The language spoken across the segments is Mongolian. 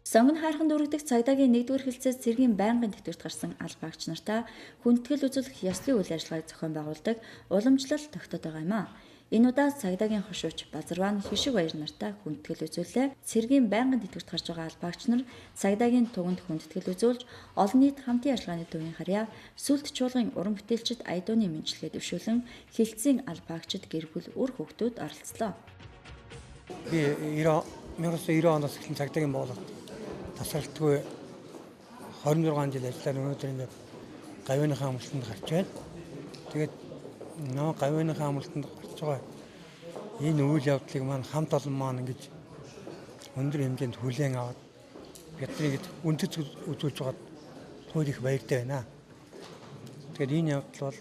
Сонгон хайрхан дүүрэгдэх цагдаагийн 1-р хэлцээс цэргийн байнгын тэтгэврт гарсан аль багч нартаа хүндэтгэл үзүүлэх ёслын үйл ажиллагааг зохион байгуулдаг уламжлал тогтоод байгаа юм а. Энэ удаа цагдаагийн хошууч Базарван Хишиг баяр нартай хүндэтгэл үзүүллээ. Цэргийн байнгын тэтгэврт гарч байгаа аль багч нар цагдаагийн туганд хүндэтгэл үзүүлж олон нийт хамтын ажиллагааны төвийн харьяа сүлд чуулгын уран бүтээлчид айдууны мэдлэгээ дэвшүүлэн хилцийн аль багчид гэр бүл үр хүүхдүүд оролцлоо. Би 1990 оноос эхлэн цагдаагийн боолот тасралтгүй 26 жил ажиллаад өнөөдөр ингээд гавьяаныхаа амлалтанд гарч байна. Тэгээд нөө гавьяаныхаа амлалтанд гарч байгаа энэ үйл явдлыг маань хамт олон маань ингэж өндөр хэмжээнд хүлээн аваад бидний ингэж үндэс үзүүлж байгаад хууль их баяртай байна. Тэгээд энэ явдал бол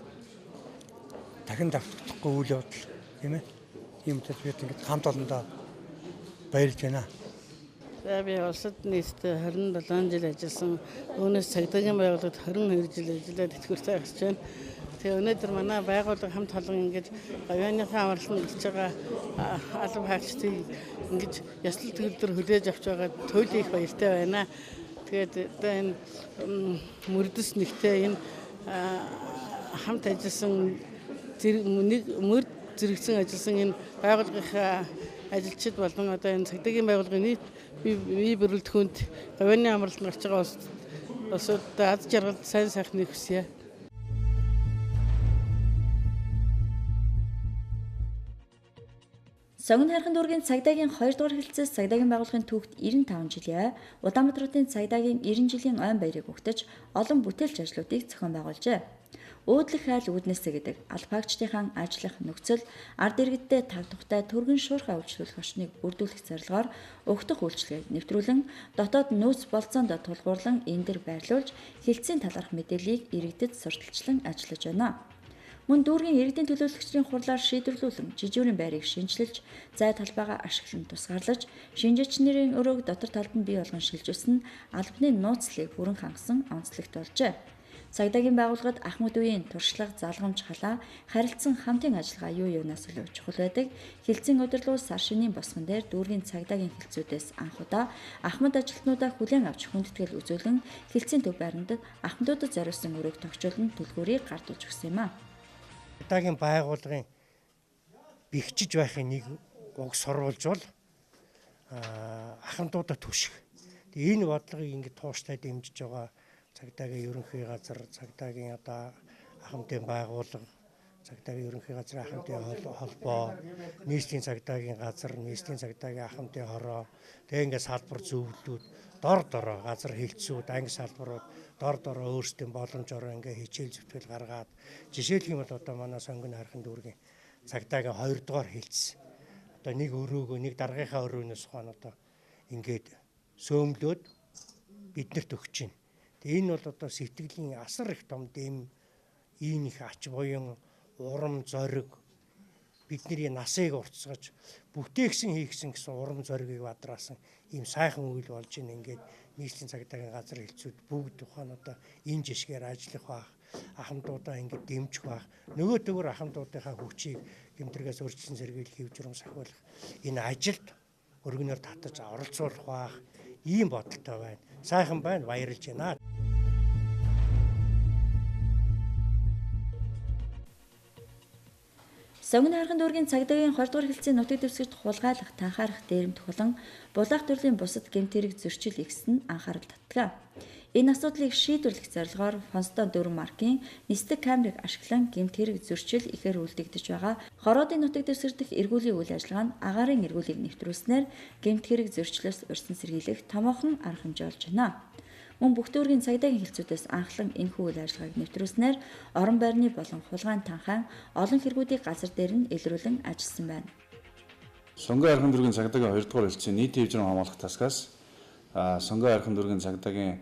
дахин давтагдахгүй үйл явдал тийм ээ. Ийм учраас бид ингэж хамт олондоо баярлж байна. Би улсад нийтдээ 27 жил ажилласан. Үүнээс цагдаагийн байгууллагад 22 жил ажиллаад тэтгэвртэй гарч байна. Тэгээ өнөөдөр манай байгууллага хамт олон ингэж гавьяаныхаа амралтанд гарч байгаа алба хаагчдыг ингэж яслал төгөлдөр хүлээж авч байгаа туйлын их баяртай байна. Тэгээд одоо энэ мөрдөс нэгтэй энэ хамт ажилласан мөр зэрэгцэн ажилласан энэ байгууллагынхаа ажилчид болон одоо энэ цагдаагийн байгууллагын нийт бие бүрэлдэхүүнд гавьяаны амралтанд гарч байгаа улсууд аз жаргалд сайн сайхныг хүсье. Сонгон хайрхан дүүргийн цагдаагийн 2-р хэлцээс цагдаагийн байгууллагын түүхт 95 жилийн Улаанбаатарын цагдаагийн 90 жилийн ойн баярыг өгтөж олон бүтээлч ажлуудыг зохион байгуулжээ. Өөдлөх айл үүднээсэ гэдэг албаагчдын ажиллах нөхцөл ард иргэддээ тав тухтай түргэн шуурхай үйлчлүүлэх орчныг бүрдүүлэх зорилгоор өгтөх үйлчлэгийг нэвтрүүлэн дотоод нөөц болцоонд тулгуурлан энэ дэр байрлуулж хилцээний талаарх мэдээллийг иргэдэд сурталчлан ажиллаж байна. Мөн дүүргийн иргэдийн төлөөлөгчдийн хурлаар шийдвэрлүүлэн жижүүрийн байрыг шинжилж, зай талбайгаа ашиглан тусгаарлаж, шинжээч нарын өрөөг дотор талд нь бий болгон шилжүүлсэн албаны нууцлыг бүрэн хангасан онцлогт болжээ. Цагдаагийн байгууллагад Ахмад үеийн туршлага, залгамж халаа, харилцан хамтын ажиллагаа юу юунаас илүү чухал байдаг. Хилцэн удирдлагын сар шинийн босгон дээр дүүргийн цагдаагийн хилцүүдээс анх удаа Ахмад ажилтнуудаа хүлээн авч хүндэтгэл үзүүлэн хилцэн төв байранд Ахмадуудад зориулсан өрөөг тогтчуулан төлгөөрийг гардуулж өгсөн юм а. Цагдаагийн байгууллагын бэхжиж байхын нэг уг сурвалж бол ахмадуудаа түших. Энэ бодлогыг ингэ тууштай дэмжиж байгаа цагдаагийн ерөнхий газар, цагдаагийн одоо ахмадын байгууллага, цагдаагийн ерөнхий газрын ахмадын холбоо, нийслэлийн цагдаагийн газар, нийслэлийн цагдаагийн ахмадын хороо, тэгээ ингэ салбар зөвлөлүүд дор дороо газар хэлтсүүд, анги салбарууд дор дороо өөрсдийн боломжоор ингээ хичээл зүтгэл гаргаад жишээлх юм бол одоо манай сонгон хайрхан дүүргийн цагдаагийн 2-р хэлтс одоо нэг өрөөгөө нэг даргынхаа өрөөнөөс ухаан одоо ингээд сөмлөөд биднэрт өгч чинь. Тэгээ энэ бол одоо сэтгэлийн асар их том дэм ийм их ач буян урам зориг бидний насыг уртсгаж бүтээгсэн хийгсэн гэсэн урам зоригийг бадраасан ийм сайхан үйл болж ийн ингээд нийслэлийн цагдаагийн газар хэлцүүд бүгд ухаан одоо энэ жишгээр ажиллах бах ахмадуудаа ингээд дэмжих бах нөгөө төгөр ахмадуудынхаа хүчийг гэмтрэгээс өөрчлөн сэргийлэх хэв журам сахиулах энэ ажилд өргөнөөр татаж оролцуулах бах ийм бодолтой байна. Сайхан байна, баярлж байна. Сонгон хайрхан дүүргийн цагдаагийн 2-р хэлцээний нутаг дэвсгэрт хулгайлах, танхаарах дээрэмдэх болон булаах төрлийн бусад гэмт хэрэг зөрчил ихсэн нь анхаарал татдаг. Энэ асуудлыг шийдвэрлэх зорилгоор Фонстон 4 маркийн нисдэг камерыг ашиглан гэмт хэрэг зөрчил ихээр үлдэгдэж байгаа. Хороодын нутаг дэвсгэр дэх эргүүлийн үйл ажиллагаа нь агаарын эргүүлийг нэвтрүүлснээр гэмт хэрэг зөрчлөөс урьдчилан сэргийлэх томоохон арга хэмжээ болж байна. Мөн бүх дүүргийн цагдаагийн хэлцүүдээс анхлан энэхүү үйл ажиллагааг нэвтрүүлснээр орон байрны болон хулгайн танхайн олон хэрэгүүдийг газар дээр нь илрүүлэн ажилласан байна. Сонгон хайрхан дүүргийн цагдаагийн 2-р хэлцээний нийт хэв журам хамгаалах тасгаас Сонгон хайрхан дүүргийн цагдаагийн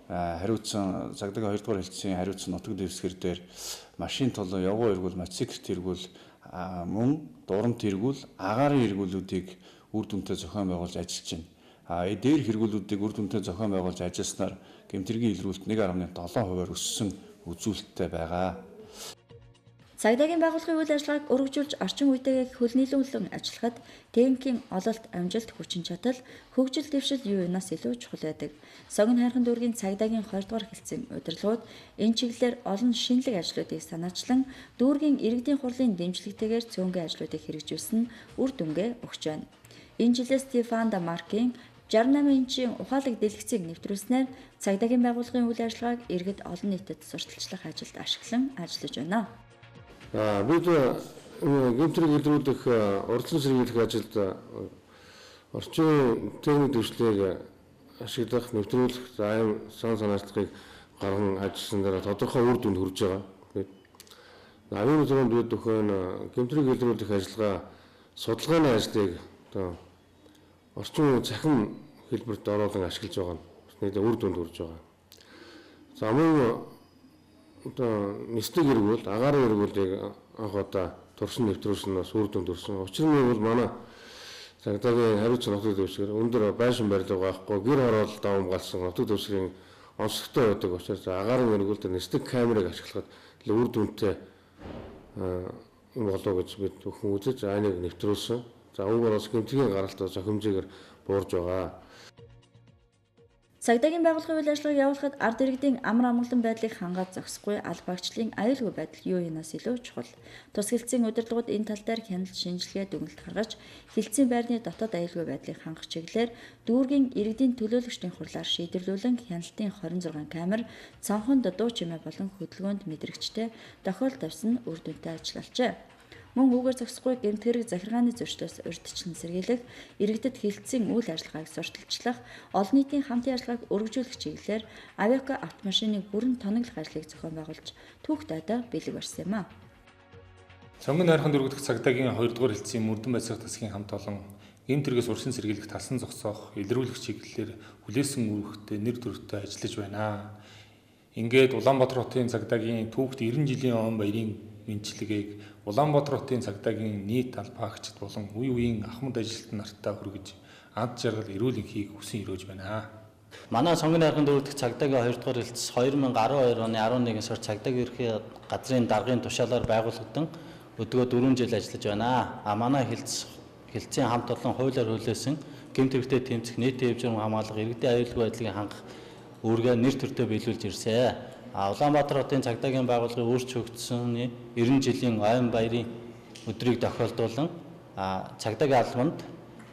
хариуцсан цагдаагийн 2-р хэлцээний хариуцсан нутаг дэвсгэр дээр машин толон явган эргүүл, мотоциклт эргүүл, мөн дурамт эргүүл, агаарын эргүүлүүдийг үр дүнтэй зохион байгуулж ажиллаж байна. Дээр хэрэглүүдийг үр дүнтэй зохион байгуулж ажилласнаар гэмтэргийн илрүүлэлт 1.7% өссөн үзүүлэлттэй байгаа. Цагдаагийн байгууллагын үйл ажиллагааг өргөжүүлж орчин үетэйгээ хөл нийлүүлэн ажиллахад техникийн ололт, амжилт, хүчин чадал, хөгжил дэвшил юу юунаас илүү чухал байдаг. Сонгон хайрхан дүүргийн цагдаагийн 20 дугаар хэлтсийн удирдлагууд энэ чиглэлээр олон шинэлэг ажлуудыг санаачлан дүүргийн иргэдийн хурлын дэмжлэгтэйгээр цөөнгийн ажлуудыг хэрэгжүүлсэн нь үр дүнгээ өгч байна. Энэ жилээс Стефан Маркийн 68 инчийн ухаалаг дэлгэцийг нэвтрүүлснээр цагдаагийн байгууллагын үйл ажиллагааг иргэд олон нийтэд сурталчлах ажилд ашиглан ажиллаж байна. Бид гэмтрийг илрүүлэх, урдсан сэргийлэх ажилд орчин техник дэвшлийг ашиглах, нэвтрүүлэх, аим сан санаачлагыг гарган ажилласан дараа тодорхой үр дүнд хүрж байгаа. Аюулгүй зөрөнд бид өхөн гэмтрийг илрүүлэх ажиллагаа судалгааны ажлыг орчин үеийн цахим хэлбэрт оруулан ашиглаж байгаа нь нийт үр дүнд хүрж байгаа. За мөн нислэг эргүүл, агаарын эргүүлийг анх удаа туршин нэвтрүүлсэн бас үр дүнд хүрсэн. Учир нь бол манай цагдаагийн хариуцсан нутаг дэвсгэр өндөр байшин барилга байхгүй, гэр хороололд давамгаалсан нутаг дэвсгэрийн онцлогтой байдаг учраас агаарын эргүүлд нислэг камерыг ашиглахад үр дүнтэй юм болов гэж бид өхөн үзэж айныг нэвтрүүлсэн. За үүгээр бас гэмтгийн гаралт зохимжээр буурж байгаа. Цагдаагийн байгууллагын үйл ажиллагааг явуулахад ард иргэдийн амар амгалан байдлыг хангаад зогсохгүй аль багчлалын аюулгүй байдал юу юунаас илүү чухал. Тус хэлтсийн удирдлагууд энэ тал дээр хяналт шинжилгээ дүгнэлт гаргаж хэлтсийн байрны дотоод аюулгүй байдлыг хангах чиглэлээр дүүргийн иргэдийн төлөөлөгчдийн хурлаар шийдвэрлүүлэн хяналтын 26 камер, цонхонд дуу чимээ болон хөдөлгөөнд мэдрэгчтэй тохиол тавьсан үр дүнтэй ажиллалжээ. Мөн үүгээр зогсохгүй гэмт хэрэг захиргааны зөрчлөөс урьдчилан сэргийлэх, иргэдэд хэлтсийн үйл ажиллагааг сурталчлах, олон нийтийн хамтын ажиллагааг өргөжүүлэх чиглэлээр Авиако автомашиныг бүрэн тоноглох ажлыг зохион байгуулж түүх дайдаа бэлэг барьсан юм а. Сонгон хайрхан дүүргэх цагдаагийн 2 дугаар хэлтсийн мөрдөн байцаах засгийн хамт олон гэмт хэрэгээс урьдчилан сэргийлэх, талсан зогсоох, илрүүлэх чиглэлээр хүлээсэн үүрэгтэй нэр төрөйтэй ажиллаж байна. Ингээд Улаанбаатар хотын цагдаагийн түүхт 90 жилийн он баярын мэдчилгээг Улаанбаатар хотын цагдаагийн нийт албаагчид болон үе үеийн ахмад ажилтан нартаа хүргэж ад жаргал эрүүл энхийг хүсэн өрөөж байна. Манай сонгон хайрхан дүүргэх цагдаагийн 2 дугаар хэлтс 2012 оны 11 сард цагдаагийн ерхий газрын даргын тушаалаар байгуулагдсан өдгөө 4 жил ажиллаж байна. Манай хэлтсийн хамт олон хуулиар хүлээсэн гэмт хэрэгтэд тэмцэх нийтийн хэв журам хамгаалах иргэдийн аюулгүй байдлыг хангах үүргээ нэр төртөө биелүүлж ирсэн. Улаанбаатар хотын цагдаагийн байгууллагын өөрчлөлт хөгжсөн 90 жилийн ойн баярын өдрийг тохиолдуулан цагдаагийн албанд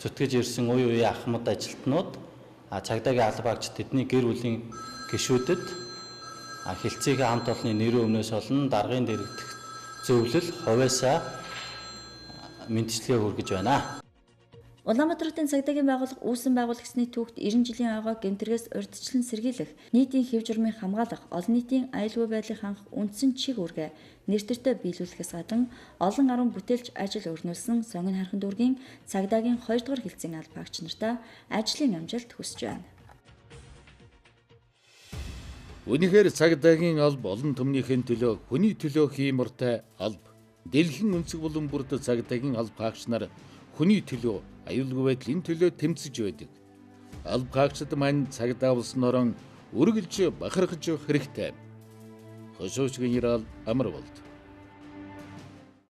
зүтгэж ирсэн үе үеийн ахмад ажилтнууд, цагдаагийн албаагч тэдний гэр бүлийн гишүүдэд хэлтсийн хамт олонны нэрийн өмнөөс олон даргын дэрэгдэх зөвлөл хувьяасаа мэдчилгээ хүргэж байна. Улаанбаатар хотын цагдаагийн байгууллага үүсэн байгуулагчны түүхт 90 жилийн ойгоо гэмтэргээс урьдчилан сэргийлэх, нийтийн хэв журмыг хамгаалах, олон нийтийн аюулгүй байдлыг хангах үндсэн чиг үүргээ нэр төртөө биелүүлэхээс гадна олон арван бүтээлч ажил өрнүүлсэн сонгон хайрхан дүүргийн цагдаагийн 2 дугаар хэлтсийн албаагч нартаа ажлын амжилт хүсэж байна. Үнэхээр цагдаагийн алба олон түмнийхэн төлөө, хүний төлөө хиймортай алба. Дэлхийн өнцөг булан бүрд цагдаагийн албаагч нар хүний төлөө, аюулгүй байдлын төлөө тэмцэж байдаг. Албаагчид маань цагдаа болсноор үргэлж бахархаж хэрэгтэй. Хошуучгийн Ирал Амар болд.